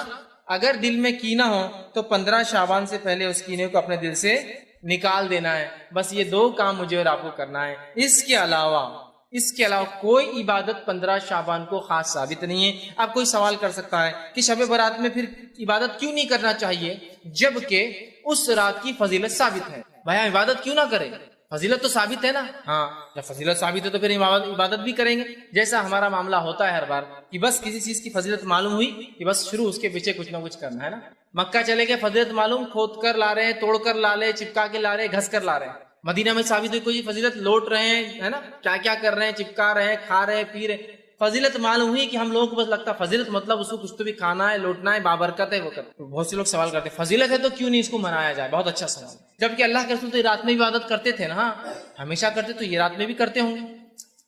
اگر دل میں کینہ ہو تو 15 شعبان سے پہلے اس کینے کو اپنے دل سے نکال دینا ہے۔ بس یہ 2 کام مجھے اور آپ کو کرنا ہے۔ اس کے علاوہ کوئی عبادت 15 شعبان کو خاص ثابت نہیں ہے۔ اب کوئی سوال کر سکتا ہے کہ شب برات میں پھر عبادت کیوں نہیں کرنا چاہیے جبکہ اس رات کی فضیلت ثابت ہے؟ بھائی عبادت کیوں نہ کرے؟ فضیلت تو ثابت ہے نا۔ ہاں، جب فضیلت ثابت ہے تو پھر عبادت بھی کریں گے، جیسا ہمارا معاملہ ہوتا ہے ہر بار کہ بس کسی چیز کی فضیلت معلوم ہوئی کہ بس شروع اس کے پیچھے کچھ نہ کچھ کرنا ہے نا۔ مکہ چلے گئے، فضیلت معلوم، کھود کر لا رہے ہیں، توڑ کر لا رہے ہیں، چپکا کے لا رہے ہیں، گھس کر لا رہے ہیں۔ مدینہ میں ثابت ہوئی کوئی فضیلت، لوٹ رہے ہیں ہے نا، کیا کیا کر رہے ہیں، چپکا رہے ہیں، کھا رہے ہیں، پی رہے ہیں۔ فضیلت معلوم ہوئی کہ ہم لوگوں کو بس لگتا ہے فضیلت مطلب اس کو کچھ تو بھی کھانا ہے، لوٹنا ہے، بابرکت ہے، وہ کرتے۔ بہت سے لوگ سوال کرتے ہیں فضیلت ہے تو کیوں نہیں اس کو منایا جائے؟ بہت اچھا سوال، جبکہ اللہ کے رسول تو رات میں عبادت کرتے تھے نا، ہاں ہمیشہ کرتے، تو یہ رات میں بھی کرتے ہوں گے۔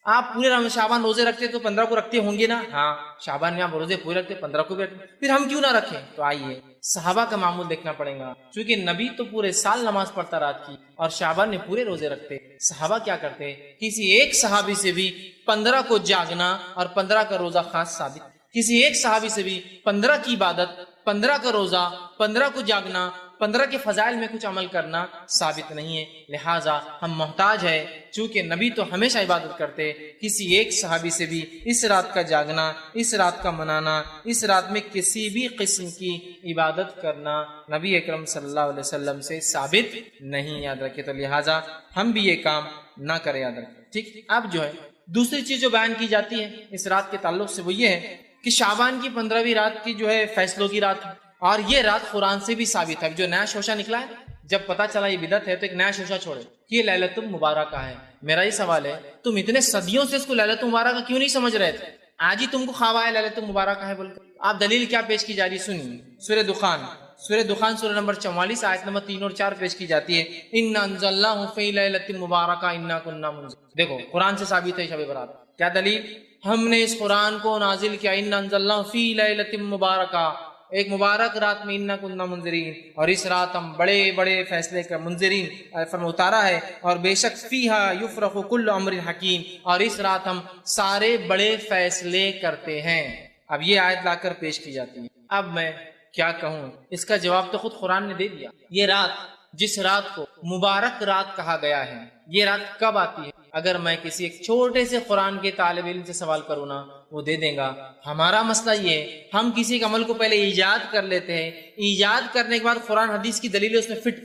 آپ پورے شعبان روزے رکھتے تو 15 کو رکھتے ہوں گے نا، ہاں شعبان میں آپ روزے پورے رکھتے، 15 کو بھی رکھتے، پھر ہم کیوں نہ رکھیں؟ تو آئیے صحابہ کا معمول دیکھنا پڑے گا، کیونکہ نبی تو پورے سال نماز پڑھتا رات کی اور شعبان میں پورے روزے رکھتے۔ صحابہ کیا کرتے؟ کسی ایک صحابی سے بھی 15 کو جاگنا اور 15 کا روزہ خاص ثابت، کسی ایک صحابی سے بھی 15 کی عبادت، 15 کا روزہ، 15 کو جاگنا، 15 کے فضائل میں کچھ عمل کرنا ثابت نہیں ہے۔ لہٰذا ہم محتاج ہے، چونکہ نبی تو ہمیشہ عبادت کرتے، کسی ایک صحابی سے بھی اس رات کا جاگنا، اس رات کا منانا، اس رات میں کسی بھی قسم کی عبادت کرنا نبی اکرم صلی اللہ علیہ وسلم سے ثابت نہیں، یاد رکھے۔ تو لہٰذا ہم بھی یہ کام نہ کریں، یاد رکھیں، ٹھیک۔ اب جو ہے دوسری چیز جو بیان کی جاتی ہے اس رات کے تعلق سے وہ یہ ہے کہ شعبان کی 15ویں رات کی جو ہے فیصلوں کی رات ہے، اور یہ رات قرآن سے بھی ثابت ہے۔ جو نیا شوشہ نکلا ہے، جب پتا چلا یہ بدعت ہے تو ایک نیا شوشہ چھوڑے کہ یہ لیلۃ المبارکہ ہے۔ میرا یہ سوال ہے، تم اتنے صدیوں سے اس کو لیلۃ المبارکہ کیوں نہیں سمجھ رہے تھے؟ آج ہی تم کو خواب آیا لیلۃ المبارکہ ہے بول کر؟ آپ دلیل کیا پیش کی جا رہی؟ سنیے، سورہ دخان سورہ نمبر 44 آیت نمبر 3 اور 4 پیش کی جاتی ہے، اِنَّا أَنزَلْنَاهُ فِي لَيْلَةٍ مُبَارَكَةٍ إِنَّا كُنَّا مُنذِرِينَ۔ دیکھو قرآن سے ثابت ہے شب برات۔ کیا دلیل؟ ہم نے اس قرآن کو نازل کیا اِنَّا أَنزَلْنَاهُ فِي لَيْلَةٍ مُبَارَكَةٍ، ایک مبارک رات میں، اِنَّا كُنَّا مُنذِرِينَ، اور اس رات ہم بڑے بڑے فیصلے کا منذرین فرما اتارا ہے، اور بے شک فِيهَا يُفْرَقُ كُلُّ أَمْرٍ حَكِيمٍ، اور اس رات ہم سارے بڑے فیصلے کرتے ہیں۔ اب یہ آیت لا کر پیش کی جاتی ہے۔ اب میں کیا کہوں، اس کا جواب تو خود قرآن نے دے دیا۔ یہ رات جس رات کو مبارک رات کہا گیا ہے، یہ رات کب آتی ہے؟ اگر میں کسی ایک چھوٹے سے قرآن کے طالب علم سے سوال کروں نا، وہ دے دیں گا۔ ہمارا مسئلہ یہ ہے، ہم کسی ایک عمل کو پہلے ایجاد کر لیتے ہیں، ایجاد کرنے کے بعد قرآن حدیث کی دلیل اس میں فٹ